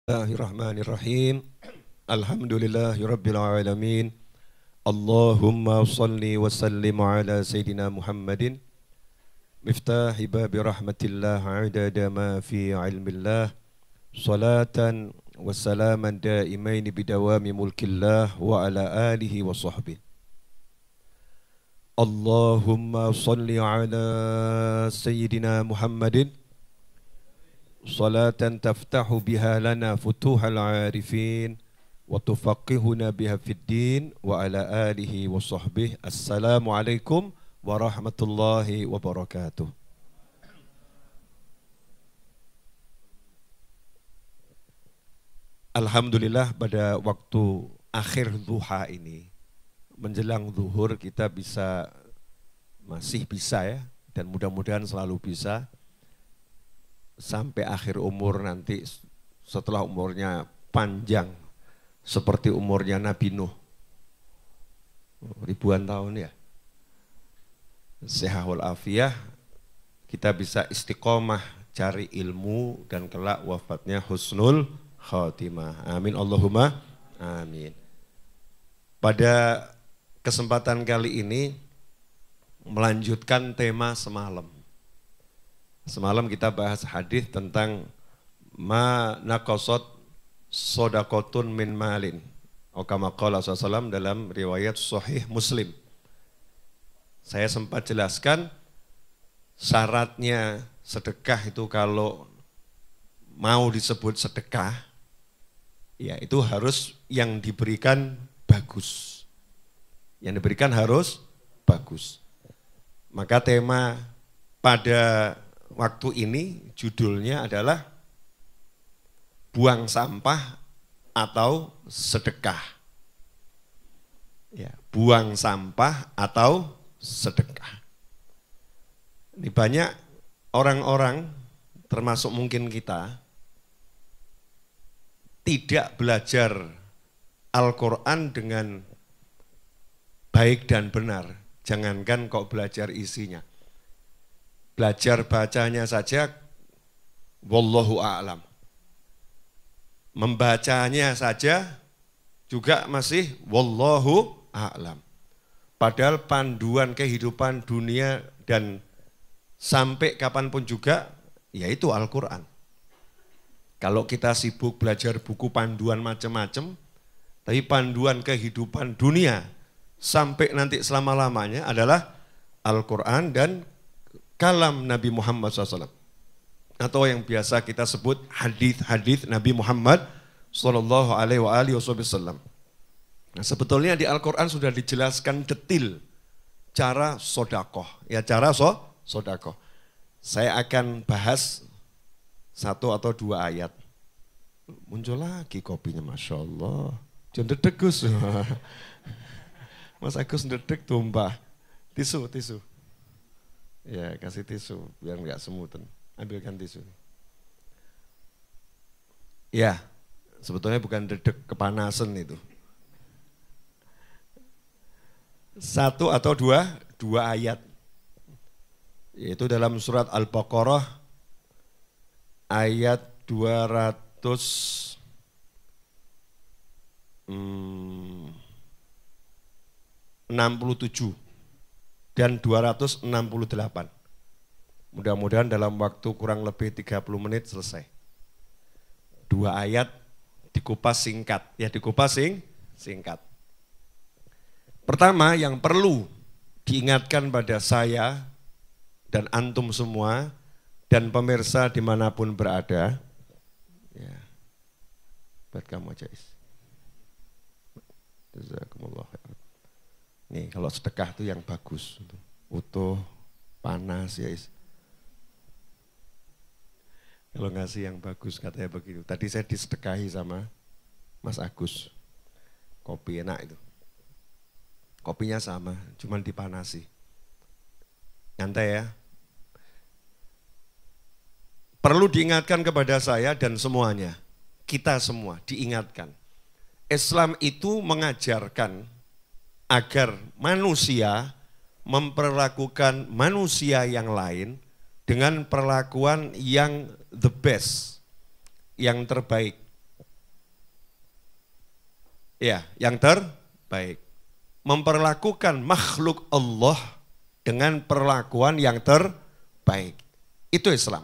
Bismillahirrahmanirrahim. Alhamdulillahirabbil alamin. Allahumma shalli wa sallim ala sayidina Muhammadin miftahi babi rahmatillah adada ma fi ilmillah salatan wa salaman daimain bidawami mulkillah wa ala alihi wa sahbihi. Allahumma shalli ala sayidina Muhammadin salatan taftahu biha lana futuhal arifin wa tufaqihuna biha fid din wa ala alihi wa sahbihi. Assalamualaikum warahmatullahi wabarakatuh. Alhamdulillah pada waktu akhir duha ini menjelang zuhur kita masih bisa ya, dan mudah-mudahan selalu bisa sampai akhir umur nanti, setelah umurnya panjang seperti umurnya Nabi Nuh, ribuan tahun ya, sehat wal afiyah, kita bisa istiqomah cari ilmu dan kelak wafatnya husnul khatimah. Amin Allahumma amin. Pada kesempatan kali ini melanjutkan tema semalam. Semalam kita bahas hadis tentang ma naqasat sodakotun min malin. Kama qala sallallahu dalam riwayat Sahih Muslim. Saya sempat jelaskan syaratnya sedekah itu kalau mau disebut sedekah, ya itu harus yang diberikan bagus. Yang diberikan harus bagus. Maka tema pada waktu ini judulnya adalah buang sampah atau sedekah. Ya, buang sampah atau sedekah. Ini banyak orang-orang termasuk mungkin kita tidak belajar Al-Quran dengan baik dan benar. Jangankan kok belajar isinya. Belajar bacanya saja, wallahu a'lam. Membacanya saja juga masih wallahu a'lam. Padahal panduan kehidupan dunia dan sampai kapanpun juga, yaitu Al-Quran. Kalau kita sibuk belajar buku panduan macam-macam, tapi panduan kehidupan dunia sampai nanti selama-lamanya adalah Al-Quran dan kalam Nabi Muhammad SAW, atau yang biasa kita sebut hadis-hadis Nabi Muhammad SAW. Nah, sebetulnya di Al-Quran sudah dijelaskan detil cara sodakoh, ya cara sodakoh. Saya akan bahas satu atau dua ayat. Muncul lagi kopinya, Masya Allah. Jangan dedek Gus. Mas Agus dedek tumpah. Tisu. Ya, kasih tisu biar enggak semutan. Ambilkan tisu. Ya, sebetulnya bukan dedek, kepanasan itu. Satu atau dua ayat. Yaitu dalam surat Al-Baqarah ayat 267 dan 268. Mudah-mudahan dalam waktu kurang lebih 30 menit selesai. Dua ayat dikupas singkat. Ya, dikupas singkat. Pertama yang perlu diingatkan pada saya dan antum semua dan pemirsa dimanapun berada. Ya, buat kamu aja Is. Jazakumullah khairan. Nih, kalau sedekah itu yang bagus, utuh, panas ya Is. Kalau ngasih yang bagus katanya begitu. Tadi saya disedekahi sama Mas Agus. Kopi enak itu. Kopinya sama, cuman dipanasi. Nyantai ya. Perlu diingatkan kepada saya dan semuanya. Kita semua diingatkan. Islam itu mengajarkan agar manusia memperlakukan manusia yang lain dengan perlakuan yang the best, yang terbaik. Ya, yang terbaik. Memperlakukan makhluk Allah dengan perlakuan yang terbaik. Itu Islam.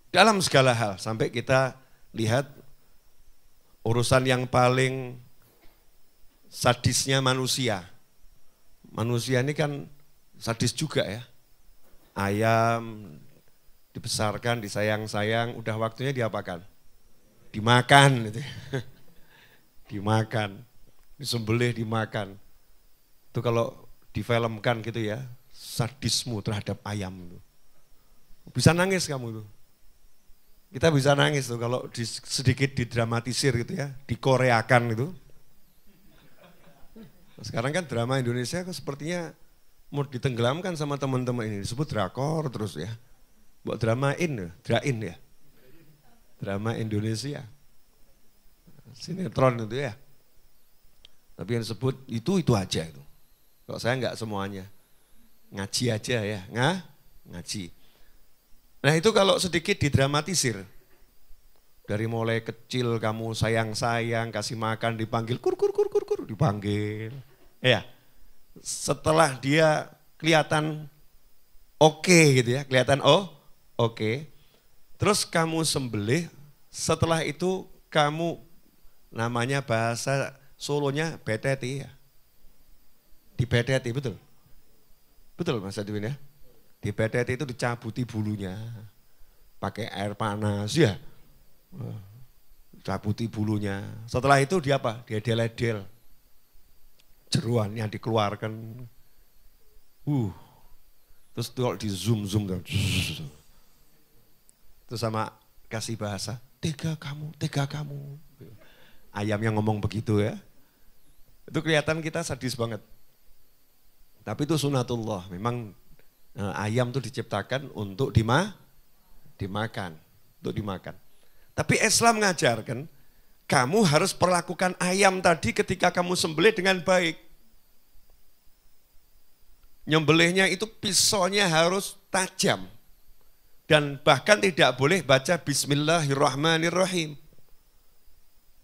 Dalam segala hal, sampai kita lihat urusan yang paling sadisnya manusia. Manusia ini kan sadis juga ya. Ayam dibesarkan, disayang-sayang, udah waktunya diapakan? Dimakan gitu. Dimakan, disembelih dimakan. Itu kalau difilmkan gitu ya, sadismu terhadap ayam itu. Bisa nangis kamu tuh. Kita bisa nangis tuh kalau sedikit didramatisir gitu ya, dikoreakan gitu. Sekarang kan drama Indonesia kok sepertinya mau ditenggelamkan sama teman-teman ini, disebut drakor terus ya. Buat dramain, drain ya. Drama Indonesia. Sinetron itu ya. Tapi yang disebut itu aja itu. Kalau saya enggak semuanya. Ngaji aja ya, ngaji. Nah itu kalau sedikit didramatisir. Dari mulai kecil kamu sayang-sayang, kasih makan, dipanggil kur, dipanggil. Ya, setelah dia kelihatan oke gitu ya, kelihatan oke. Terus kamu sembelih, setelah itu kamu namanya bahasa Solonya beteti ya. Dibeteti, betul? Betul Mas Adwin ya? Dibeteti itu dicabuti bulunya. Pakai air panas ya. Cabuti bulunya. Setelah itu dia apa? Dia deledel. Jeruannya dikeluarkan. Terus kalau di zoom. Terus sama kasih bahasa, tega kamu. Ayam yang ngomong begitu ya. Itu kelihatan kita sadis banget. Tapi itu sunatullah. Memang ayam itu diciptakan untuk dimakan. Untuk dimakan. Tapi Islam mengajarkan, kamu harus perlakukan ayam tadi ketika kamu sembelih dengan baik. Nyembelihnya itu pisaunya harus tajam. Dan bahkan tidak boleh baca Bismillahirrahmanirrahim.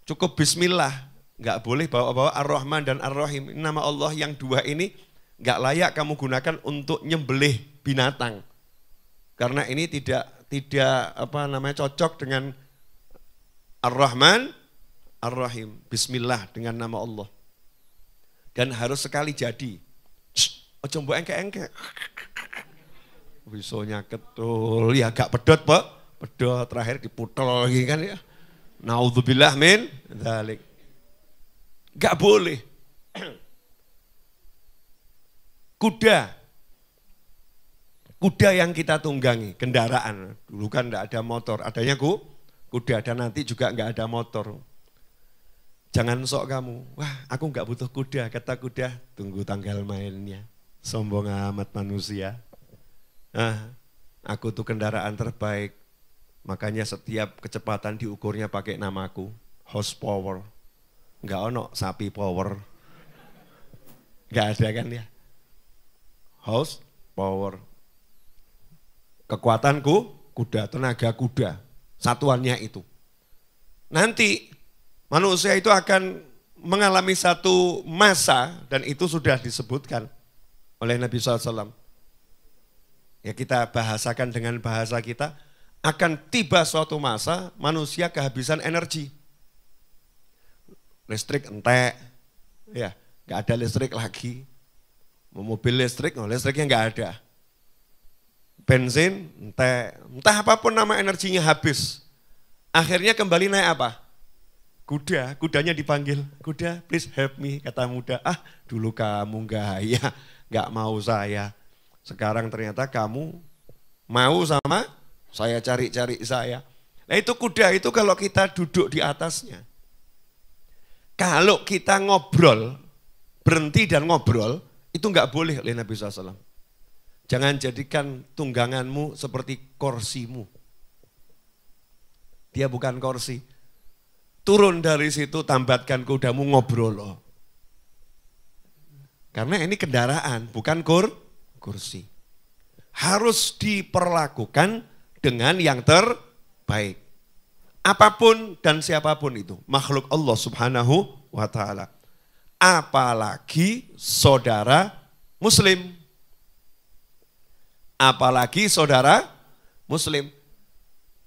Cukup Bismillah. Enggak boleh bawa-bawa Ar-Rahman dan Ar-Rahim. Nama Allah yang dua ini enggak layak kamu gunakan untuk nyembelih binatang. Karena ini tidak cocok dengan Ar-Rahman, Ar-Rahim. Bismillah dengan nama Allah. Dan harus sekali jadi. Ojo mbok engke-engke. Bisonya ketul, ya agak pedot Pak. Pedot terakhir diputel lagi kan ya. Naudzubillah min dzalik. Enggak boleh. Kuda yang kita tunggangi, kendaraan. Dulu kan enggak ada motor, adanya kuda dan nanti juga enggak ada motor. Jangan sok kamu, wah aku enggak butuh kuda, kata kuda, tunggu tanggal mainnya. Sombong amat manusia. Aku tuh kendaraan terbaik, makanya setiap kecepatan diukurnya pakai namaku, horsepower. Enggak ono sapi power. Enggak ada kan ya. Horsepower. Kekuatanku kuda, tenaga kuda, satuannya itu. Nanti manusia itu akan mengalami satu masa dan itu sudah disebutkan oleh Nabi SAW. Ya kita bahasakan dengan bahasa kita, akan tiba suatu masa manusia kehabisan energi. Listrik entek, ya nggak ada listrik lagi. Mobil listrik, listriknya nggak ada. Bensin, entah apapun nama energinya habis. Akhirnya kembali naik apa? Kudanya dipanggil, kuda please help me, kata muda. Dulu kamu gaya, gak mau saya. Sekarang ternyata kamu mau sama saya, cari-cari saya. Nah itu kuda itu kalau kita duduk di atasnya. Kalau kita ngobrol, berhenti dan ngobrol, itu gak boleh oleh Nabi SAW. Jangan jadikan tungganganmu seperti kursimu. Dia bukan kursi. Turun dari situ, tambatkan kudamu, ngobrol loh. Karena ini kendaraan, bukan kursi. Harus diperlakukan dengan yang terbaik. Apapun dan siapapun itu, makhluk Allah Subhanahu wa ta'ala. Apalagi saudara muslim. Apalagi saudara muslim.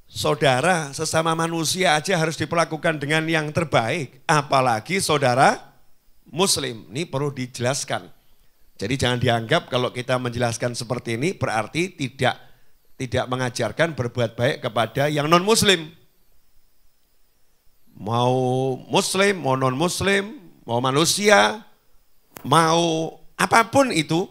Saudara sesama manusia aja harus diperlakukan dengan yang terbaik. Apalagi saudara muslim. Ini perlu dijelaskan. Jadi jangan dianggap kalau kita menjelaskan seperti ini berarti tidak mengajarkan berbuat baik kepada yang non muslim. Mau muslim, mau non muslim, mau manusia, mau apapun itu,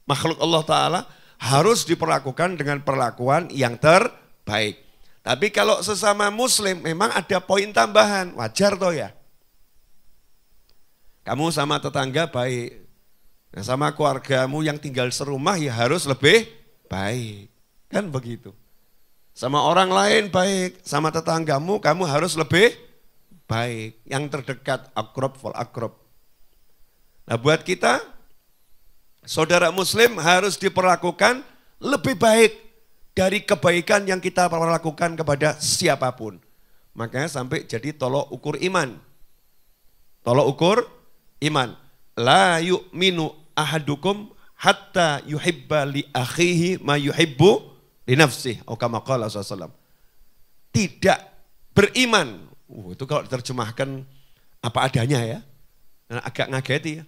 makhluk Allah Ta'ala harus diperlakukan dengan perlakuan yang terbaik. Tapi kalau sesama muslim memang ada poin tambahan, wajar toh ya. Kamu sama tetangga baik, nah, sama keluargamu yang tinggal serumah ya harus lebih baik. Kan begitu. Sama orang lain baik, sama tetanggamu kamu harus lebih baik, yang terdekat, akrab fal akrab. Nah buat kita, saudara muslim harus diperlakukan lebih baik dari kebaikan yang kita perlakukan kepada siapapun. Makanya sampai jadi tolok ukur iman. Tolok ukur iman. La yu'minu ahadukum hatta yuhibba li akhihi ma yuhibbu li nafsih. Atau kama qala sallallahu. Tidak beriman. Itu kalau diterjemahkan apa adanya ya, agak ngageti ya.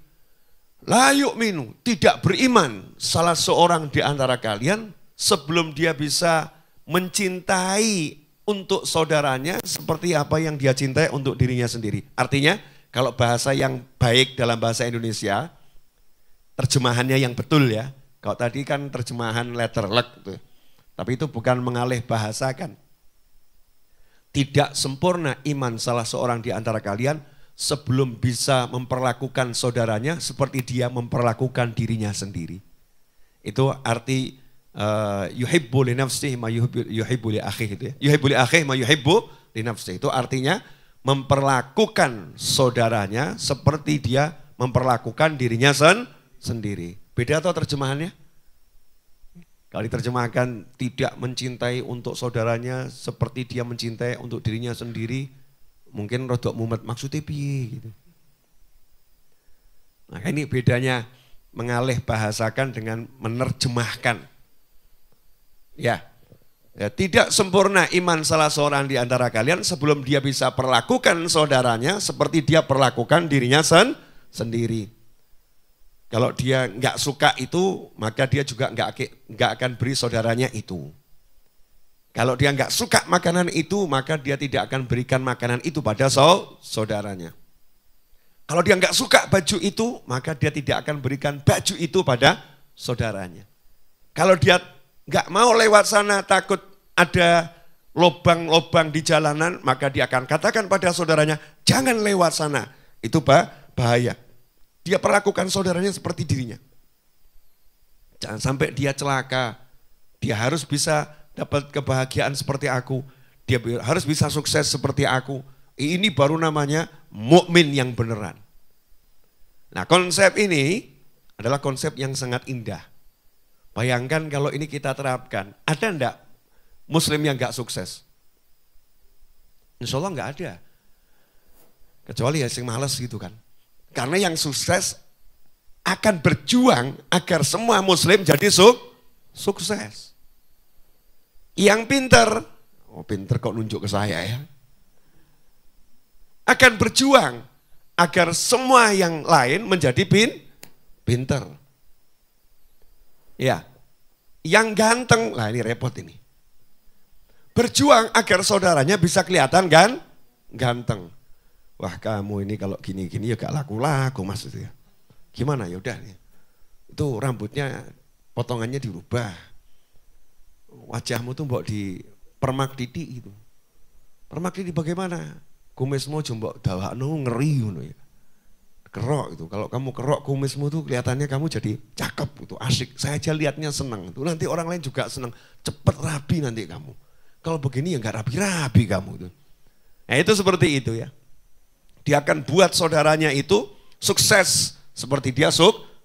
La yu'minu, tidak beriman salah seorang di antara kalian sebelum dia bisa mencintai untuk saudaranya seperti apa yang dia cintai untuk dirinya sendiri. Artinya kalau bahasa yang baik dalam bahasa Indonesia, terjemahannya yang betul ya. Kalau tadi kan terjemahan letterlek tuh. Tapi itu bukan mengalih bahasakan. Tidak sempurna iman salah seorang di antara kalian sebelum bisa memperlakukan saudaranya seperti dia memperlakukan dirinya sendiri. Itu arti yuhibbu li nafsihi ma yuhibbu li akhihi itu ya. Yuhibbu li akhihi ma yuhibbu li nafsihi. Itu artinya memperlakukan saudaranya seperti dia memperlakukan dirinya sendiri. Beda atau terjemahannya? Kalau diterjemahkan tidak mencintai untuk saudaranya seperti dia mencintai untuk dirinya sendiri, mungkin rodok mumet maksudnya piye gitu. Nah ini bedanya mengalih bahasakan dengan menerjemahkan. Ya, tidak sempurna iman salah seorang di antara kalian sebelum dia bisa perlakukan saudaranya seperti dia perlakukan dirinya sendiri. Kalau dia nggak suka itu, maka dia juga nggak akan beri saudaranya itu. Kalau dia nggak suka makanan itu, maka dia tidak akan berikan makanan itu pada saudaranya. Kalau dia nggak suka baju itu, maka dia tidak akan berikan baju itu pada saudaranya. Kalau dia nggak mau lewat sana takut ada lobang-lobang di jalanan, maka dia akan katakan pada saudaranya, jangan lewat sana, itu bahaya. Dia perlakukan saudaranya seperti dirinya. Jangan sampai dia celaka. Dia harus bisa dapat kebahagiaan seperti aku. Dia harus bisa sukses seperti aku. Ini baru namanya mukmin yang beneran. Nah konsep ini adalah konsep yang sangat indah. Bayangkan kalau ini kita terapkan. Ada enggak muslim yang enggak sukses? Insya Allah enggak ada. Kecuali ya sing males gitu kan. Karena yang sukses akan berjuang agar semua muslim jadi sukses. Yang pinter, oh pinter kok nunjuk ke saya ya. Akan berjuang agar semua yang lain menjadi pinter. Ya, yang ganteng, lah ini repot ini. Berjuang agar saudaranya bisa kelihatan ganteng. Wah kamu ini kalau gini-gini ya gak laku-laku mas itu ya. Gimana ya udah nih. Itu rambutnya potongannya dirubah. Wajahmu tuh mbok di permak titik gitu. Permak titik bagaimana? Kumismu jombok dawakno ngeri ngono ya. Kerok itu. Kalau kamu kerok kumismu tuh kelihatannya kamu jadi cakep gitu, asik. Saya aja lihatnya senang. Itu nanti orang lain juga senang. Cepet rapi nanti kamu. Kalau begini ya gak rapi-rapi kamu tuh. Nah itu seperti itu ya. Dia akan buat saudaranya itu sukses seperti dia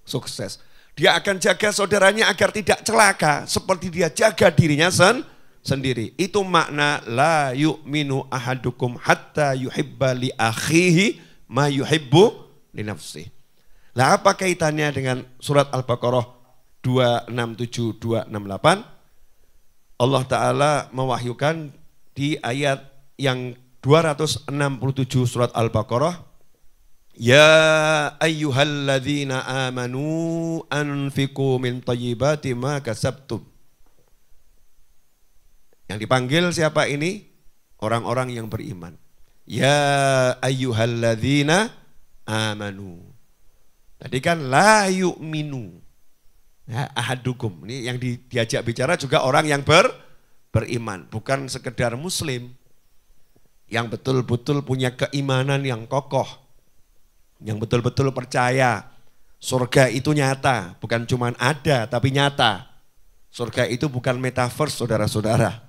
sukses. Dia akan jaga saudaranya agar tidak celaka seperti dia jaga dirinya sendiri. Itu makna la yu'minu ahadukum hatta yuhibba li akhihi ma yuhibbu li nafsihi. Lah apa kaitannya dengan surat Al-Baqarah 267 268? Allah Ta'ala mewahyukan di ayat yang 267 surat Al-Baqarah, ya ayyuhalladzina amanu anfiqu min thayyibati ma kasabtum. Yang dipanggil siapa ini? Orang-orang yang beriman. Ya ayyuhalladzina amanu. Tadi kan la yu'minu. Ya, ahadukum. Ini yang diajak bicara juga orang yang beriman. Bukan sekedar muslim. Yang betul-betul punya keimanan yang kokoh. Yang betul-betul percaya. Surga itu nyata. Bukan cuma ada tapi nyata. Surga itu bukan metaverse saudara-saudara.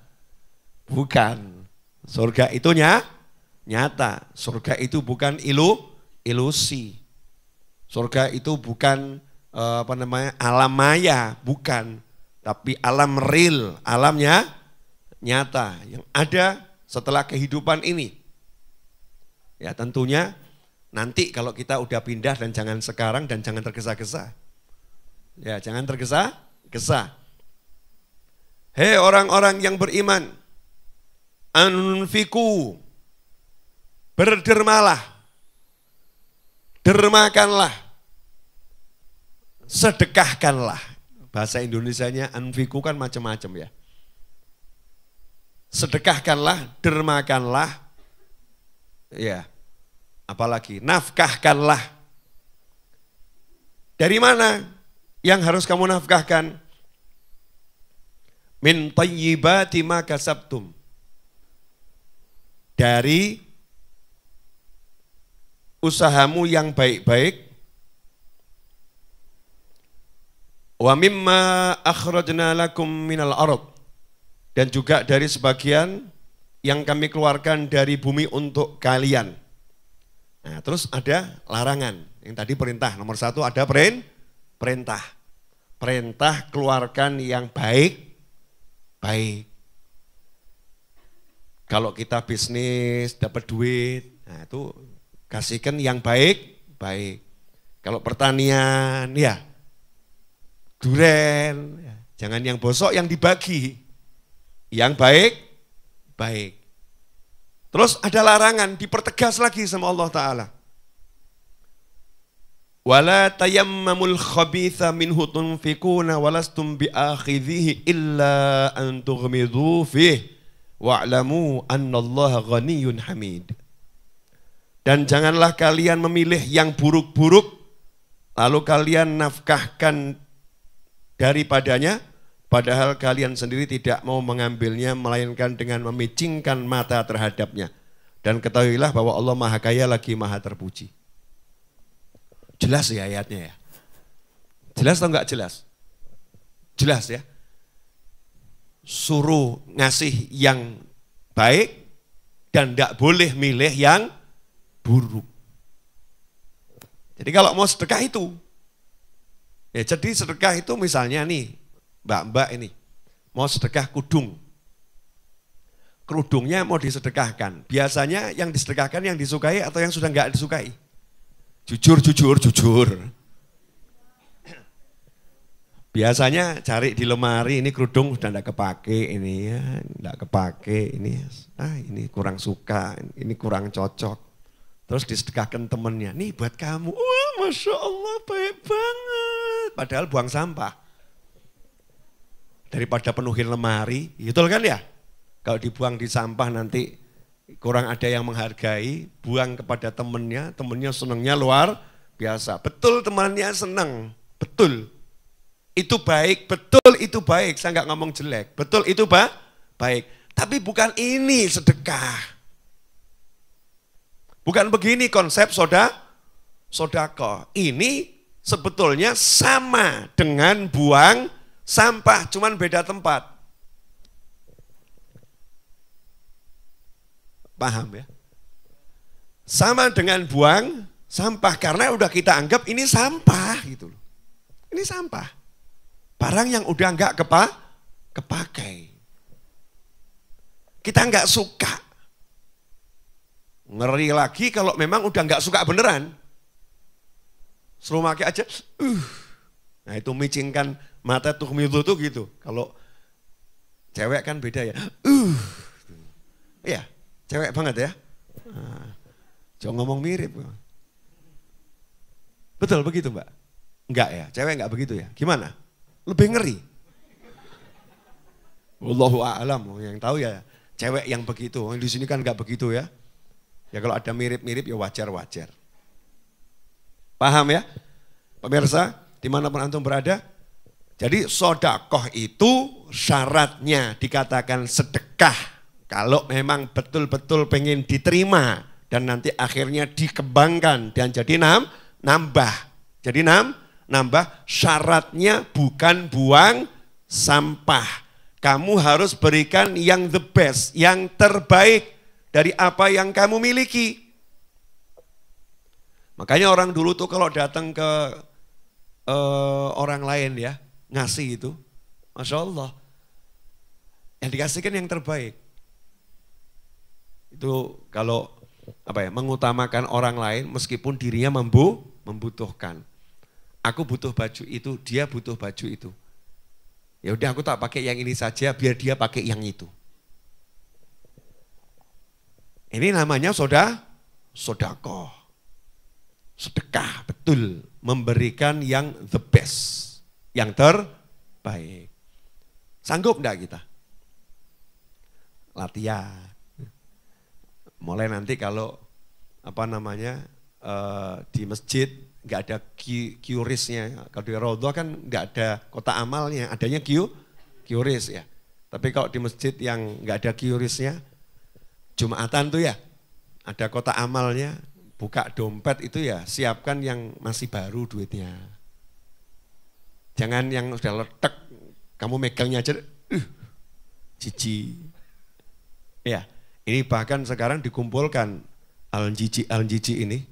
Bukan. Surga itu nyata. Surga itu bukan ilusi. Surga itu bukan alam maya, bukan. Tapi alam real, alamnya nyata. Yang ada setelah kehidupan ini. Ya tentunya nanti kalau kita udah pindah dan jangan sekarang dan jangan tergesa-gesa. Ya jangan tergesa-gesa. Hei orang-orang yang beriman, anfiku, berdermalah. Dermakanlah, sedekahkanlah. Bahasa Indonesianya anfiku kan macam-macam ya. Sedekahkanlah, dermakanlah, ya. Apalagi nafkahkanlah. Dari mana yang harus kamu nafkahkan? Min thayyibati ma kasabtum. Dari usahamu yang baik-baik. Wa mimma akhrajna lakum minal ardh. Dan juga dari sebagian yang kami keluarkan dari bumi untuk kalian. Nah, terus ada larangan. Yang tadi perintah, nomor 1 ada perintah. Perintah keluarkan yang baik. Kalau kita bisnis dapat duit, nah itu kasihkan yang baik. Kalau pertanian, ya duren, ya. Jangan yang bosok yang dibagi. Yang baik. Terus ada larangan, dipertegas lagi sama Allah Ta'ala. Wala tayammamul khabitha minhu tunfikuna walastum biakhidhihi illa an tughmidhu fihi wa'lamu annallaha ghaniyyun hamid. Dan janganlah kalian memilih yang buruk-buruk, lalu kalian nafkahkan daripadanya, padahal kalian sendiri tidak mau mengambilnya, melainkan dengan memicingkan mata terhadapnya. Dan ketahuilah bahwa Allah Maha Kaya lagi Maha Terpuji. Jelas ya ayatnya ya? Jelas atau enggak jelas? Jelas ya? Suruh ngasih yang baik dan enggak boleh milih yang buruk. Jadi kalau mau sedekah itu, ya jadi sedekah itu misalnya nih, mbak-mbak ini, mau sedekah kudung. Kerudungnya mau disedekahkan. Biasanya yang disedekahkan yang disukai atau yang sudah enggak disukai? Jujur. Biasanya cari di lemari, ini kerudung sudah enggak kepake, ini ya, enggak kepake, ini kurang suka, ini kurang cocok. Terus disedekahkan temennya, nih buat kamu, wah Masya Allah baik banget. Padahal buang sampah. Daripada penuhin lemari, betul kan ya? Kalau dibuang di sampah nanti kurang ada yang menghargai, buang kepada temennya senangnya luar biasa. Betul temannya senang, betul. Itu baik, betul itu baik, saya nggak ngomong jelek. Betul itu baik, tapi bukan ini sedekah. Bukan begini konsep sodako. Ini sebetulnya sama dengan buang sampah, cuman beda tempat. Paham ya? Sama dengan buang sampah, karena udah kita anggap ini sampah gitu loh. Ini sampah. Barang yang udah enggak kepakai. Kita nggak suka. Ngeri lagi kalau memang udah nggak suka beneran. Suruh pakai aja, Nah itu micingkan mata tuh tuh gitu. Kalau cewek kan beda ya. Iya, cewek banget ya. Jangan ngomong mirip. Betul begitu Mbak? Enggak ya, cewek enggak begitu ya. Gimana? Lebih ngeri. Wallahu a'lam, yang tahu ya cewek yang begitu. Di sini kan enggak begitu ya. Ya kalau ada mirip-mirip ya wajar-wajar. Paham ya? Pemirsa, dimanapun antum berada. Jadi sodakoh itu syaratnya dikatakan sedekah. Kalau memang betul-betul pengen diterima. Dan nanti akhirnya dikembangkan dan jadi nambah. Jadi nambah syaratnya bukan buang sampah. Kamu harus berikan yang the best, yang terbaik dari apa yang kamu miliki. Makanya orang dulu tuh kalau datang ke orang lain ya, ngasih itu, Masya Allah, yang dikasihkan yang terbaik. Itu kalau mengutamakan orang lain meskipun dirinya membutuhkan. Aku butuh baju itu, dia butuh baju itu. Ya udah aku tak pakai yang ini saja biar dia pakai yang itu. Ini namanya sodakoh. Sedekah, betul. Memberikan yang the best. Yang terbaik. Sanggup enggak kita? Latihan. Mulai nanti kalau di masjid nggak ada QRIS-nya. Kalau di Raudhah kan nggak ada kota amalnya, adanya QRIS ya. Tapi kalau di masjid yang nggak ada QRIS-nya, Jumatan tuh ya, ada kota amalnya, buka dompet itu ya, siapkan yang masih baru duitnya. Jangan yang sudah letek, kamu megangnya aja, jijik. Ya, ini bahkan sekarang dikumpulkan al-jijik ini.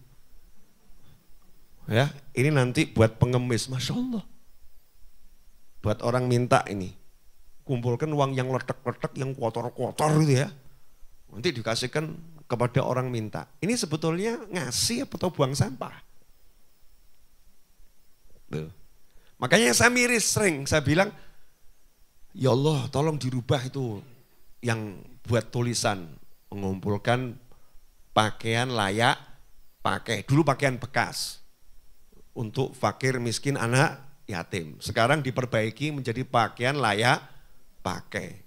Ya, ini nanti buat pengemis, Masya Allah. Buat orang minta ini. Kumpulkan uang yang letek-letek, yang kotor-kotor gitu ya. Nanti dikasihkan kepada orang minta. Ini sebetulnya ngasih atau buang sampah. Tuh. Makanya saya miris sering, saya bilang, ya Allah tolong dirubah itu yang buat tulisan. Mengumpulkan pakaian layak pakai. Dulu pakaian bekas. Untuk fakir, miskin, anak, yatim. Sekarang diperbaiki menjadi pakaian layak pakai.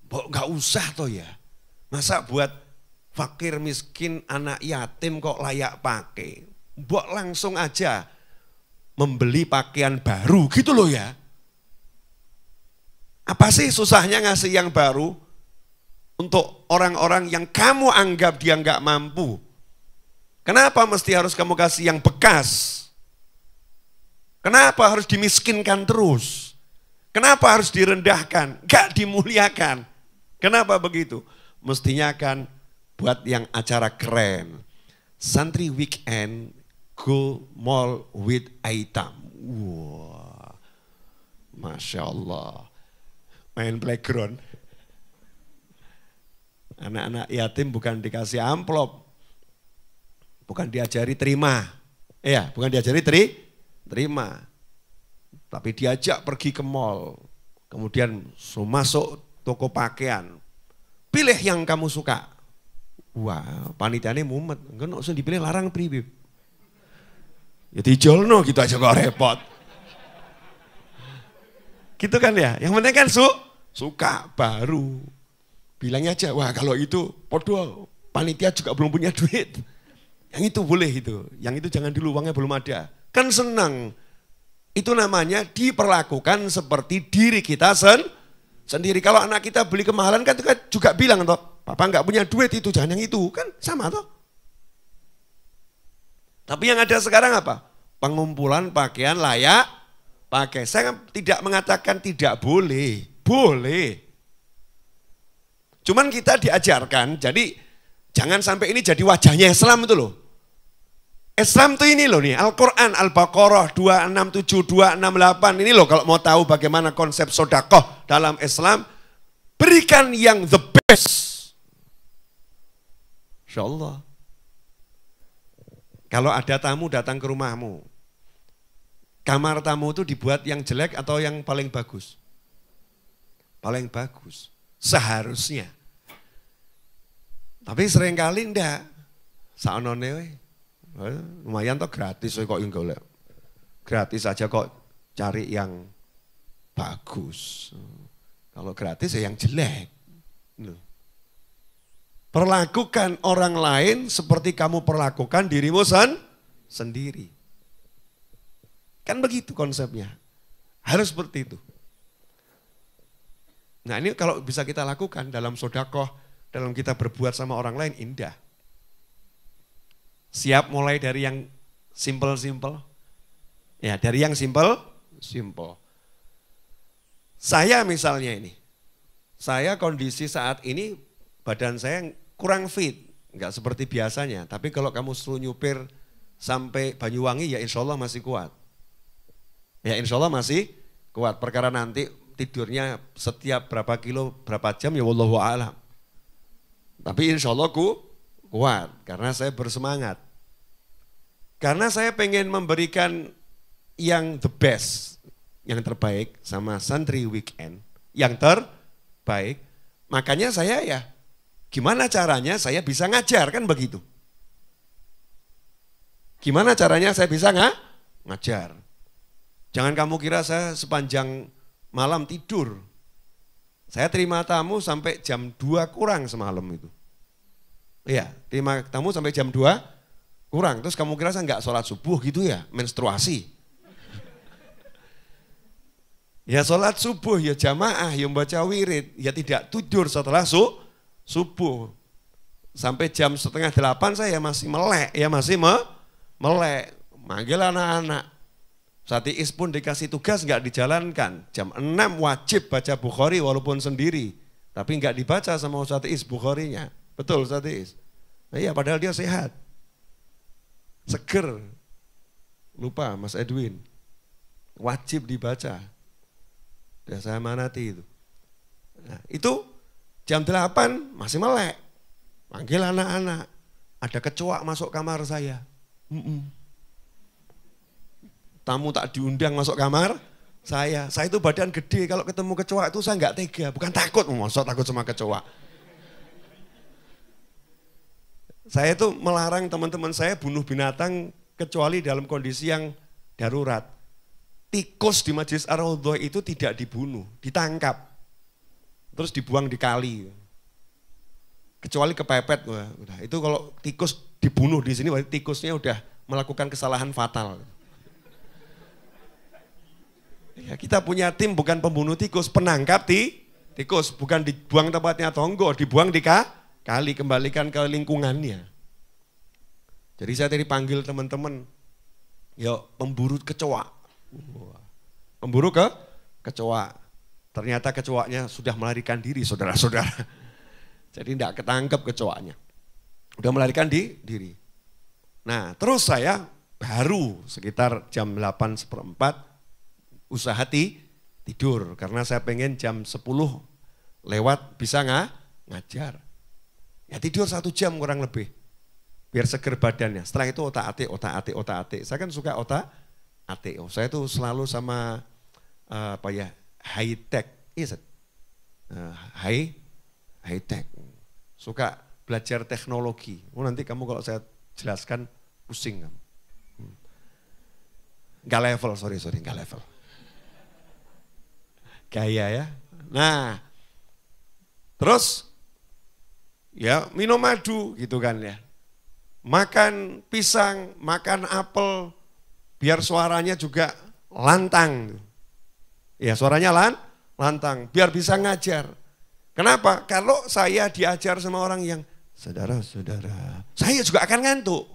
Nggak usah toh ya. Masa buat fakir, miskin, anak yatim kok layak pakai. Mbok langsung aja membeli pakaian baru gitu loh ya. Apa sih susahnya ngasih yang baru untuk orang-orang yang kamu anggap dia nggak mampu? Kenapa mesti harus kamu kasih yang bekas? Kenapa harus dimiskinkan terus? Kenapa harus direndahkan? Gak dimuliakan. Kenapa begitu? Mestinya kan buat yang acara keren. Santri weekend go mall with item. Wah, Masya Allah. Main playground. Anak-anak yatim bukan dikasih amplop. Bukan diajari terima. Iya, bukan diajari terima. Tapi diajak pergi ke mall. Kemudian masuk toko pakaian. Pilih yang kamu suka. Wah, panitianya mumet. Enggak usah dipilih, larang pribib. Ya dijolno gitu aja kok repot. Gitu kan ya. Yang penting kan suka baru. Bilangnya aja, wah kalau itu podo panitia juga belum punya duit. Yang itu boleh itu. Yang itu jangan dulu, uangnya belum ada. Kan senang. Itu namanya diperlakukan seperti diri kita sendiri. Kalau anak kita beli kemahalan kan juga bilang toh, papa nggak punya duit itu, jangan yang itu, kan sama toh. Tapi yang ada sekarang apa? Pengumpulan pakaian layak pakai. Saya tidak mengatakan tidak boleh, boleh. Cuman kita diajarkan, jadi jangan sampai ini jadi wajahnya Islam itu loh. Islam tuh ini loh nih, Al-Quran, Al-Baqarah 267, 268. Ini loh kalau mau tahu bagaimana konsep sodakoh dalam Islam. Berikan yang the best. Insya Allah. Kalau ada tamu datang ke rumahmu, kamar tamu itu dibuat yang jelek atau yang paling bagus? Paling bagus, seharusnya. Tapi seringkali enggak. Saonone we. Lumayan toh gratis kok yang golek. Gratis aja kok cari yang bagus. Kalau gratis ya yang jelek. Perlakukan orang lain seperti kamu perlakukan dirimu sendiri. Kan begitu konsepnya. Harus seperti itu. Nah ini kalau bisa kita lakukan dalam sodakoh, dalam kita berbuat sama orang lain, indah. Siap mulai dari yang simple-simple. Ya dari yang simple. Saya misalnya ini, saya kondisi saat ini badan saya kurang fit, enggak seperti biasanya. Tapi kalau kamu suruh nyupir sampai Banyuwangi ya insya Allah masih kuat. Ya insya Allah masih kuat, perkara nanti tidurnya setiap berapa kilo, berapa jam ya wallahu a'lam. Tapi insya Allah kuat, karena saya bersemangat. Karena saya pengen memberikan yang the best, yang terbaik sama santri weekend, yang terbaik. Makanya saya ya, gimana caranya saya bisa ngajar, kan begitu. Gimana caranya saya bisa ngajar. Jangan kamu kira saya sepanjang malam tidur. Saya terima tamu sampai jam 2 kurang semalam itu. Iya, terima tamu sampai jam 2 kurang. Terus kamu kira saya enggak sholat subuh gitu ya, menstruasi. Ya sholat subuh, ya jamaah, ya membaca wirid, ya tidak tidur setelah subuh. Sampai jam 7:30 saya masih melek, ya masih melek. Manggil anak-anak. Satiis pun dikasih tugas enggak dijalankan. Jam 6 wajib baca Bukhari walaupun sendiri. Tapi enggak dibaca sama Satiis Bukharinya. Betul Satiis? Nah, iya padahal dia sehat. Seger. Lupa Mas Edwin. Wajib dibaca. Udah saya manati itu. Nah, itu jam 8 masih melek. Panggil anak-anak. Ada kecoak masuk kamar saya. Tamu tak diundang masuk kamar saya. Saya itu badan gede, kalau ketemu kecoak itu saya enggak tega. Bukan takut, maksud takut sama kecoak. Saya itu melarang teman-teman saya bunuh binatang kecuali dalam kondisi yang darurat. Tikus di Majelis Ar-Raudhah itu tidak dibunuh, ditangkap. Terus dibuang di kali. Kecuali kepepet. Udah. Itu kalau tikus dibunuh di sini, berarti tikusnya udah melakukan kesalahan fatal. Ya, kita punya tim bukan pembunuh tikus, penangkap tikus. Bukan dibuang tempatnya tonggo, dibuang di kali, kembalikan ke lingkungannya. Jadi saya tadi panggil teman-teman, yuk pemburu kecoak. Pemburu kecoak. Ternyata kecoaknya sudah melarikan diri, saudara-saudara. Jadi tidak ketangkep kecoaknya. Udah melarikan diri. Nah terus saya baru sekitar jam 8:15 usaha tidur. Karena saya pengen jam 10 lewat bisa ngajar. Ya tidur 1 jam kurang lebih. Biar seger badannya. Setelah itu otak-atik. Saya kan suka otak-atik. Saya tuh selalu sama high tech. High tech. Suka belajar teknologi. Nanti kamu kalau saya jelaskan pusing kamu. Enggak level, sorry, enggak level. Gaya ya. Nah, terus ya minum madu gitu kan ya. Makan pisang, makan apel, biar suaranya juga lantang. Ya suaranya lantang, biar bisa ngajar. Kenapa? Kalau saya diajar sama orang yang saudara-saudara, saya juga akan ngantuk.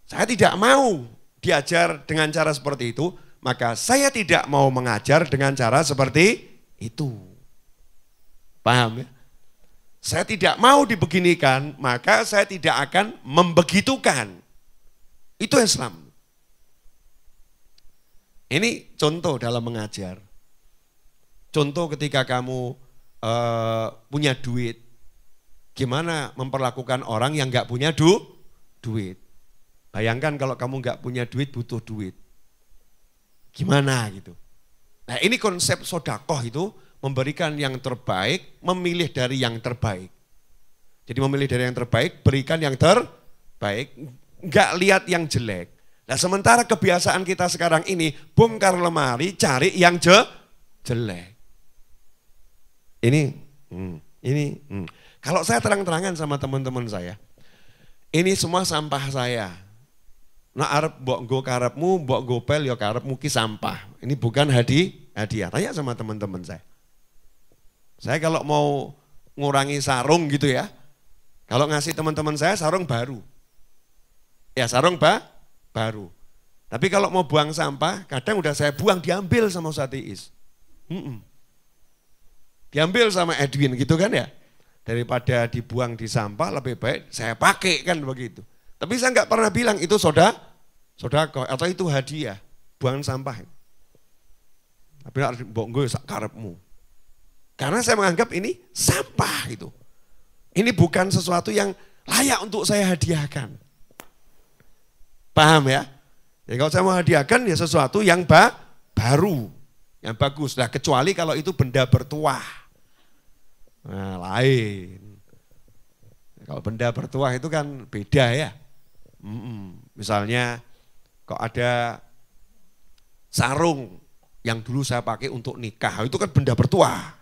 Saya tidak mau diajar dengan cara seperti itu. Maka saya tidak mau mengajar dengan cara seperti itu. Paham ya? Saya tidak mau dibeginikan, maka saya tidak akan membegitukan. Itu Islam. Ini contoh dalam mengajar. Contoh ketika kamu punya duit, Gimana memperlakukan orang yang nggak punya duit? Bayangkan kalau kamu nggak punya duit, butuh duit. Gimana gitu? Nah ini konsep sodakoh itu memberikan yang terbaik, memilih dari yang terbaik. Jadi memilih dari yang terbaik, berikan yang terbaik, nggak lihat yang jelek. Nah sementara kebiasaan kita sekarang ini, bongkar lemari, cari yang jelek. Ini. Kalau saya terang-terangan sama teman-teman saya, ini semua sampah saya. Nah arep mbok nggo karepmu, mbok gopel ya karepmu ki sampah. Ini bukan hadiah. Tanya sama teman-teman saya. Saya kalau mau ngurangi sarung gitu ya, kalau ngasih teman-teman saya sarung baru. Ya sarung baru. Tapi kalau mau buang sampah, kadang udah saya buang, diambil sama Ustaz Iis. Diambil sama Edwin gitu kan ya. Daripada dibuang di sampah lebih baik saya pakai kan begitu. Tapi saya nggak pernah bilang itu sodako atau itu hadiah, buang sampah. Tapi mbok nggo sak karepmu. Karena saya menganggap ini sampah itu. Ini bukan sesuatu yang layak untuk saya hadiahkan. Paham ya? Jadi kalau saya mau hadiahkan ya sesuatu yang baru, yang bagus. Nah kecuali kalau itu benda bertuah. Nah lain. Kalau benda bertuah itu kan beda ya. Misalnya kok ada sarung yang dulu saya pakai untuk nikah, itu kan benda bertuah.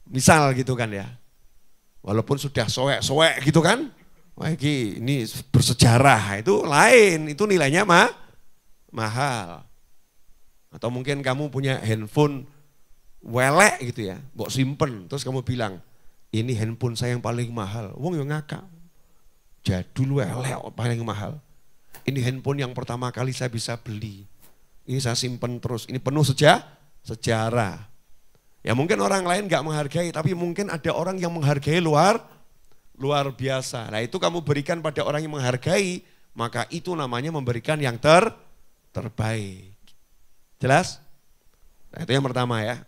Misal gitu kan ya. Walaupun sudah soek-soek gitu kan. Wah ini bersejarah, itu lain, itu nilainya mahal. Atau mungkin kamu punya handphone welek gitu ya, mbok simpen, terus kamu bilang, ini handphone saya yang paling mahal. Wong yang ngakak, jadul welek paling mahal. Ini handphone yang pertama kali saya bisa beli. Ini saya simpen terus, ini penuh sejarah. Ya mungkin orang lain gak menghargai, tapi mungkin ada orang yang menghargai luar biasa. Nah itu kamu berikan pada orang yang menghargai, maka itu namanya memberikan yang terbaik. Jelas? Nah itu yang pertama ya.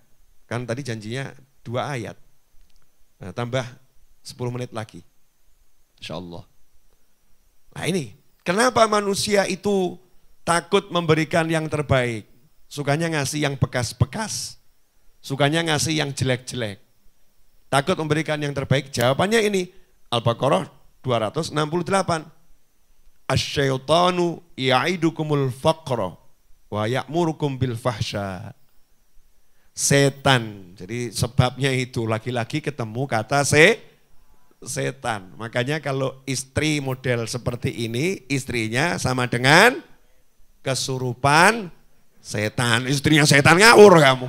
Kan tadi janjinya 2 ayat. Nah, tambah 10 menit lagi. Insya Allah. Nah ini, kenapa manusia itu takut memberikan yang terbaik? Sukanya ngasih yang bekas-bekas. Sukanya ngasih yang jelek-jelek. Takut memberikan yang terbaik? Jawabannya ini. Al-Baqarah 268. Asyaitanu ya'idukumul faqra wa ya'murukum bil fahsya. Setan. Jadi sebabnya itu laki-laki ketemu kata setan. Makanya kalau istri model seperti ini, istrinya sama dengan kesurupan setan. Istrinya setan ngawur kamu.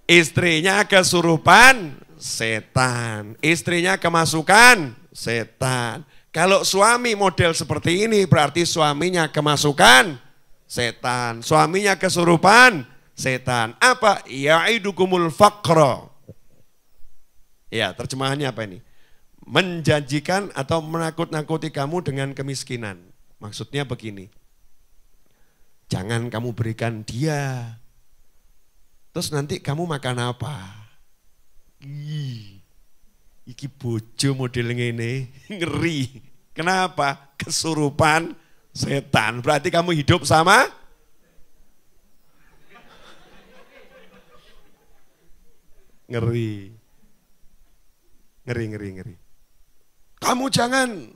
Istrinya kesurupan setan. Istrinya kemasukan setan. Kalau suami model seperti ini berarti suaminya kemasukan setan. Suaminya kesurupan setan. Apa? Ya'idukumul faqra. Ya, terjemahannya apa ini? Menjanjikan atau menakut-nakuti kamu dengan kemiskinan. Maksudnya begini. Jangan kamu berikan dia. Terus nanti kamu makan apa? Iki bojo model ngene, ngeri. Kenapa? Kesurupan setan. Berarti kamu hidup sama ngeri. Ngeri. Kamu jangan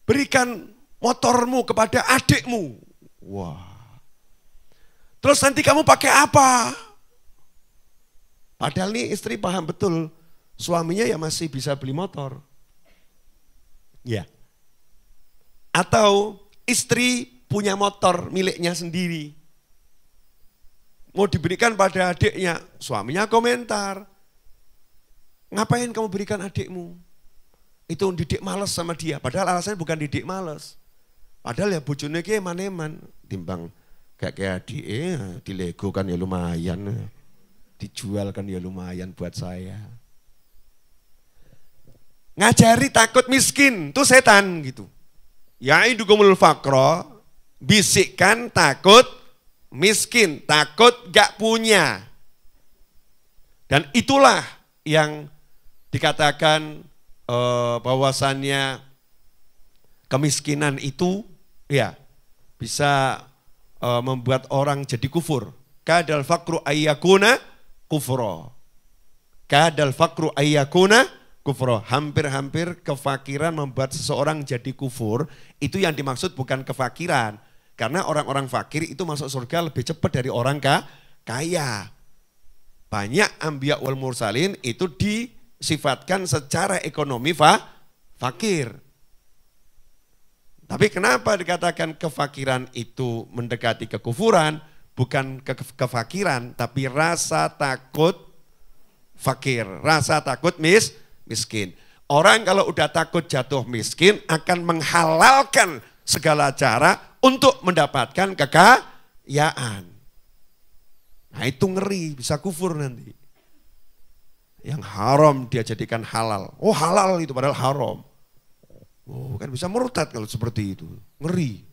berikan motormu kepada adikmu. Wah. Terus nanti kamu pakai apa? Padahal nih istri paham betul, suaminya ya masih bisa beli motor. Ya. Atau istri punya motor miliknya sendiri. Mau diberikan pada adiknya, suaminya komentar. Ngapain kamu berikan adikmu? Itu didik males sama dia, padahal alasannya bukan didik males. Padahal ya bojone ki eman-eman, timbang kayak adik di Lego kan ya lumayan. Dijual kan ya lumayan buat saya. Ngajari takut miskin, itu setan gitu. Ya'idukumul faqra, bisikkan takut miskin, takut gak punya. Dan itulah yang dikatakan bahwasannya kemiskinan itu ya bisa membuat orang jadi kufur. Kadal fakru ayyakuna kufro. Kadal fakru ayyakuna kufro. Hampir-hampir kefakiran membuat seseorang jadi kufur. Itu yang dimaksud bukan kefakiran. Karena orang-orang fakir itu masuk surga lebih cepat dari orang kaya. Banyak anbiya wal mursalin itu disifatkan secara ekonomi fakir. Tapi kenapa dikatakan kefakiran itu mendekati kekufuran? Bukan kefakiran, tapi rasa takut fakir, rasa takut miskin. Orang kalau udah takut jatuh miskin akan menghalalkan segala cara untuk mendapatkan kekayaan. Nah itu ngeri, bisa kufur nanti. Yang haram dia jadikan halal. Oh halal itu padahal haram. Oh kan bisa murtad kalau seperti itu. Ngeri.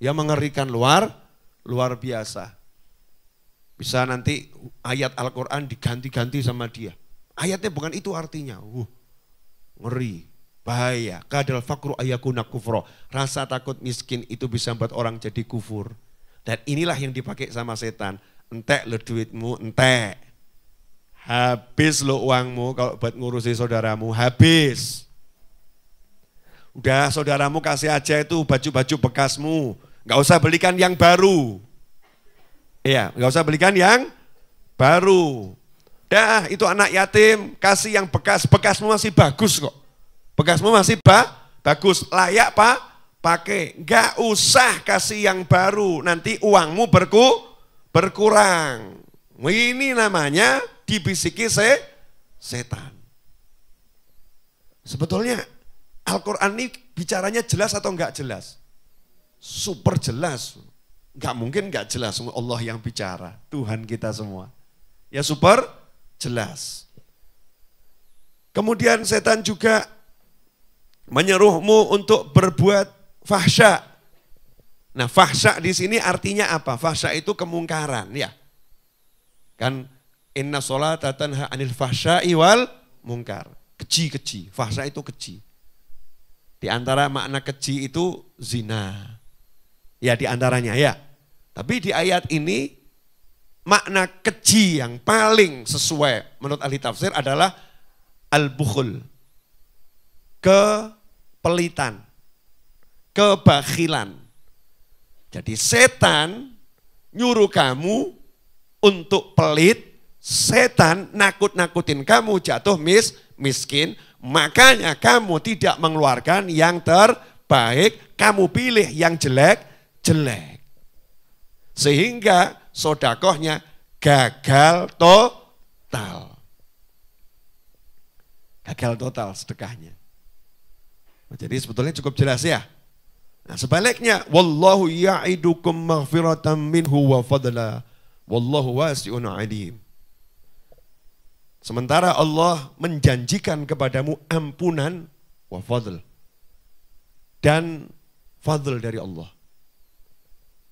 Ya mengerikan luar biasa. Bisa nanti ayat Al-Quran diganti-ganti sama dia. Ayatnya bukan itu artinya. Ngeri, bahaya. Kadal fakru ayyakuna kufro. Rasa takut miskin itu bisa membuat orang jadi kufur. Dan inilah yang dipakai sama setan. Entek lo duitmu, entek. Habis lo uangmu kalau buat ngurusi saudaramu, habis. Udah saudaramu kasih aja itu baju-baju bekasmu. Gak usah belikan yang baru. Iya, gak usah belikan yang baru. Dah itu anak yatim, kasih yang bekas. Bekasmu masih bagus kok. Bekasmu masih bagus, layak pakai. Gak usah kasih yang baru, nanti uangmu berkurang. Ini namanya dibisiki setan. Sebetulnya Al-Quran ini bicaranya jelas atau enggak jelas? Super jelas. Enggak mungkin enggak jelas, Allah yang bicara, Tuhan kita semua. Ya super jelas. Kemudian setan juga menyuruhmu untuk berbuat fahsya. Nah fahsya di sini artinya apa? Fahsya itu kemungkaran ya. Kan inna sholata tanha anil fahsya'i wal mungkar. Keji, fahsya itu keji. Di antara makna keji itu zina. Ya di antaranya ya. Tapi di ayat ini makna keji yang paling sesuai menurut ahli tafsir adalah al-bukhul. Kepelitan. Kebakhilan. Jadi setan nyuruh kamu untuk pelit. Setan nakut-nakutin kamu jatuh miskin. Makanya kamu tidak mengeluarkan yang terbaik, kamu pilih yang jelek. Sehingga sodakohnya gagal total. Gagal total sedekahnya. Jadi sebetulnya cukup jelas ya. Nah sebaliknya, wallahu ya'idukum maghfiratan minhu wa fadla, wallahu wasi'un alim. Sementara Allah menjanjikan kepadamu ampunan wa fadl. Dan fadl dari Allah.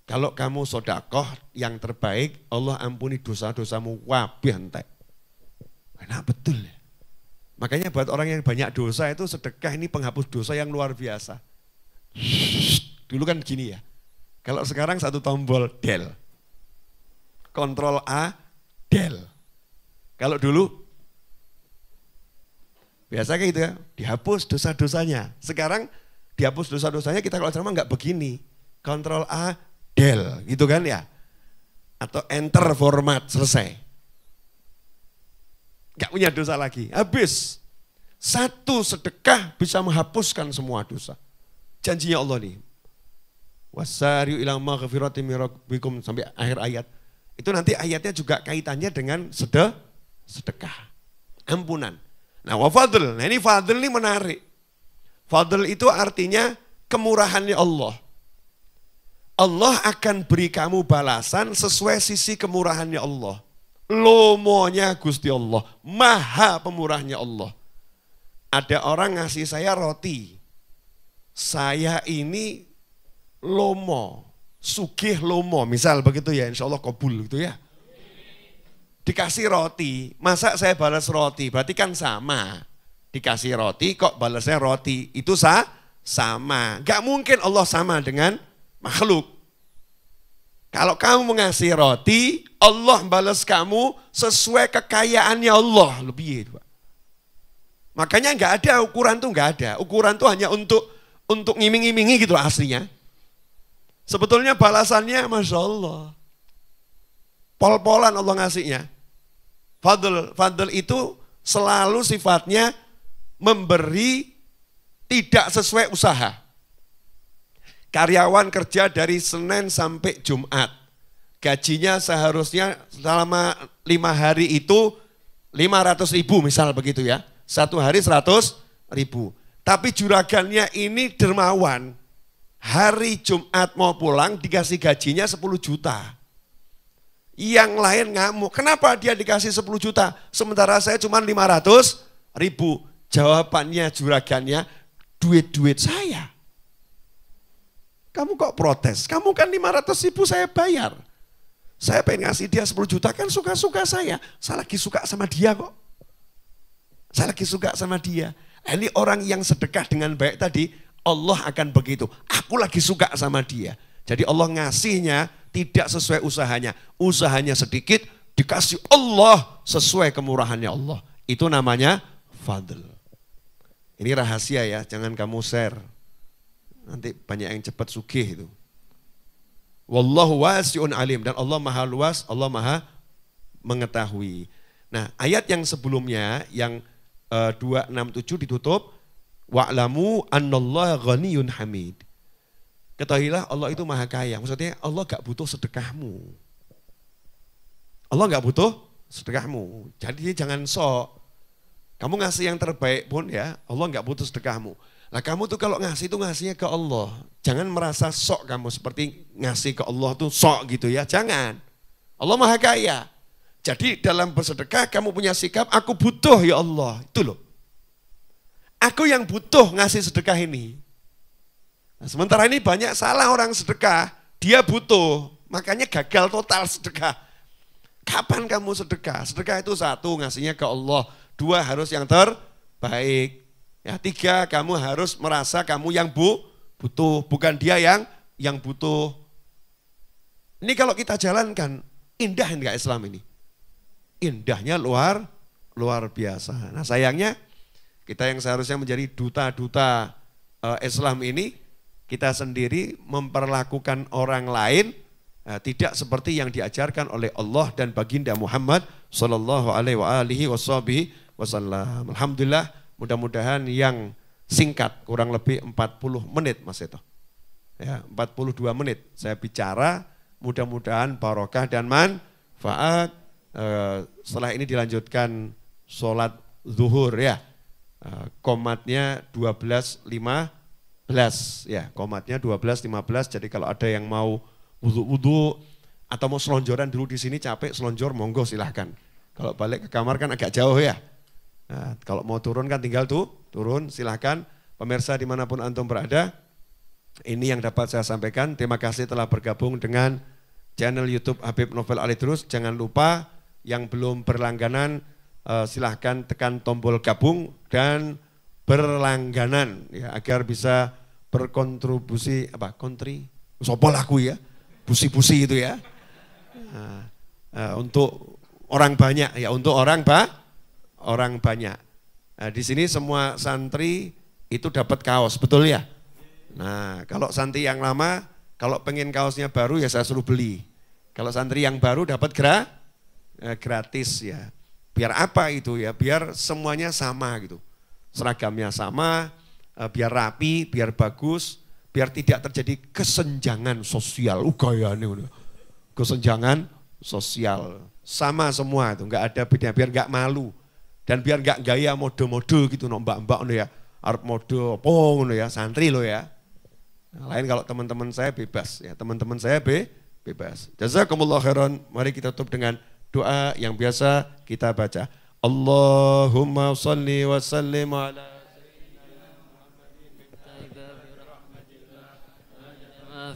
Kalau kamu sodakoh yang terbaik, Allah ampuni dosa-dosamu wabih entek. Enak betul ya. Makanya buat orang yang banyak dosa itu sedekah ini penghapus dosa yang luar biasa. Dulu kan gini ya. Kalau sekarang satu tombol del. Kontrol A, del. Kalau dulu biasa kayak gitu ya, dihapus dosa-dosanya. Sekarang dihapus dosa-dosanya kita kalau ceramah nggak begini. Kontrol A, del gitu kan ya. Atau enter format, selesai. Nggak punya dosa lagi, habis. Satu sedekah bisa menghapuskan semua dosa. Janjinya Allah nih. Wasari'u ila maghfiratin min rabbikum sampai akhir ayat. Itu nanti ayatnya juga kaitannya dengan sedekah. Ampunan. Nah wa fadl, nah ini fadl ini menarik. Fadl itu artinya kemurahannya Allah. Allah akan beri kamu balasan sesuai sisi kemurahannya Allah. Lomonya Gusti Allah, maha pemurahnya Allah. Ada orang ngasih saya roti. Saya ini lomo, sugih lomo, misal begitu ya, insya Allah kabul gitu ya. dikasih roti, masa saya balas roti, berarti kan sama. Dikasih roti kok balasnya roti, itu sama. Gak mungkin Allah sama dengan makhluk. Kalau kamu mengasih roti, Allah balas kamu sesuai kekayaannya Allah. Lebih itu. Makanya nggak ada ukuran tuh nggak ada. Ukuran tuh hanya untuk ngiming-ngimingi gitu aslinya. Sebetulnya balasannya Masya Allah. Pol-polan Allah ngasihnya. Fadl itu selalu sifatnya memberi tidak sesuai usaha. Karyawan kerja dari Senin sampai Jumat. Gajinya seharusnya selama 5 hari itu 500.000 misal begitu ya. 1 hari 100.000. Tapi juragannya ini dermawan. Hari Jumat mau pulang dikasih gajinya 10 juta. Yang lain ngamuk. Kenapa dia dikasih 10 juta? Sementara saya cuma 500.000. Jawabannya juragannya, duit-duit saya. Kamu kok protes? Kamu kan 500.000 saya bayar. Saya pengen ngasih dia 10 juta kan suka-suka saya. Saya lagi suka sama dia kok. Saya lagi suka sama dia. Ini orang yang sedekah dengan baik tadi, Allah akan begitu. Aku lagi suka sama dia. Jadi Allah ngasihnya tidak sesuai usahanya. Usahanya sedikit, dikasih Allah sesuai kemurahannya Allah. Itu namanya fadl. Ini rahasia ya, jangan kamu share. Nanti banyak yang cepat sugih itu. Wallahu wasi'un alim. Dan Allah maha luas, Allah maha mengetahui. Nah ayat yang sebelumnya, yang 267 ditutup. Wa'lamu annallaha ghaniyun hamid. Ketahuilah Allah itu maha kaya. Maksudnya Allah gak butuh sedekahmu. Allah gak butuh sedekahmu. Jadi jangan sok. Kamu ngasih yang terbaik pun ya, Allah gak butuh sedekahmu. Nah kamu tuh kalau ngasih itu ngasihnya ke Allah. Jangan merasa sok kamu seperti ngasih ke Allah tuh sok gitu ya. Jangan. Allah maha kaya. Jadi dalam bersedekah kamu punya sikap, aku butuh ya Allah. Itu loh. Aku yang butuh ngasih sedekah ini. Nah, sementara ini banyak salah orang sedekah. Dia butuh. Makanya gagal total sedekah. Kapan kamu sedekah? Sedekah itu 1, ngasihnya ke Allah. 2, harus yang terbaik. Ya, 3, kamu harus merasa kamu yang butuh, bukan dia yang butuh. Ini kalau kita jalankan, indah enggak Islam ini? Indahnya luar biasa. Nah sayangnya, kita yang seharusnya menjadi duta-duta Islam ini, kita sendiri memperlakukan orang lain tidak seperti yang diajarkan oleh Allah dan baginda Muhammad sallallahu alaihi wasallam. Alhamdulillah, mudah-mudahan yang singkat, kurang lebih 40 menit Mas Eto. Ya, 42 menit saya bicara, mudah-mudahan barokah dan manfaat. Setelah ini dilanjutkan sholat zuhur ya. Komatnya 12.15 ya, komatnya 12.15. Jadi kalau ada yang mau wudu atau mau selonjoran dulu di sini capek selonjor, monggo silahkan. Kalau balik ke kamar kan agak jauh ya. Nah, kalau mau turun kan tinggal turun, silahkan. Pemirsa dimanapun antum berada, ini yang dapat saya sampaikan. Terima kasih telah bergabung dengan channel YouTube Habib Novel Alidrus. Jangan lupa yang belum berlangganan, silahkan tekan tombol gabung dan berlangganan ya, agar bisa berkontribusi sopol aku ya, busi-busi itu ya, untuk orang banyak ya, untuk orang banyak. Nah, di sini semua santri itu dapat kaos, betul ya? Nah kalau santri yang lama, kalau pengen kaosnya baru ya saya suruh beli. Kalau santri yang baru dapat gratis ya. Biar apa itu ya? Biar semuanya sama gitu. Seragamnya sama, biar rapi, biar bagus, biar tidak terjadi kesenjangan sosial. Gayane kesenjangan sosial. Sama semua itu, enggak ada beda, biar enggak malu. Dan biar enggak gaya mode-mode gitu, mbak-mbak ya. Arep mode apa ngono ya, santri lo ya. Nah, lain kalau teman-teman saya bebas ya, teman-teman saya bebas. Jazakumullah khairan. Mari kita tutup dengan doa yang biasa kita baca. Allahumma salli wa sallim ala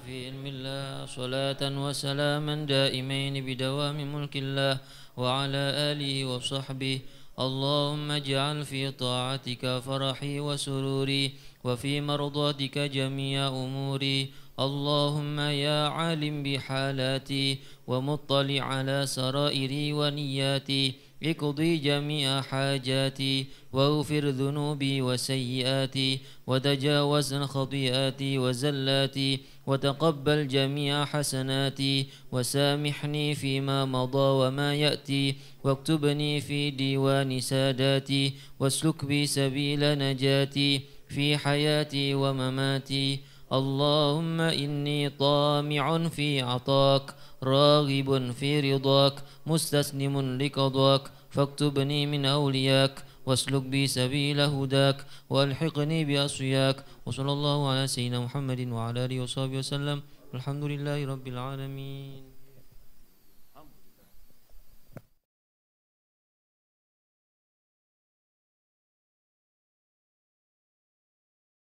في علم الله صلاة وسلاما دائمين بدوام ملك الله وعلى آله وصحبه. اللهم اجعل في طاعتك فرحي وسروري وفي مرضاتك جميع أموري. اللهم يا عالم بحالاتي ومطلع على سرائري ونياتي اقضي جميع حاجاتي واغفر ذنوبي وسيئاتي وتجاوز خطيئاتي وزلاتي وتقبل جميع حسناتي وسامحني فيما مضى وما يأتي واكتبني في ديوان ساداتي واسلك بي سبيل نجاتي في حياتي ومماتي. اللهم إني طامع في عطاك راغب في رضاك مستسلم لقضاك فاكتبني من أولياك واسلك بي سبيل هداك والحقني بأصفياك. وصلى الله على سيدنا محمد وعلى آله وصحبه وسلم. الحمد لله رب العالمين.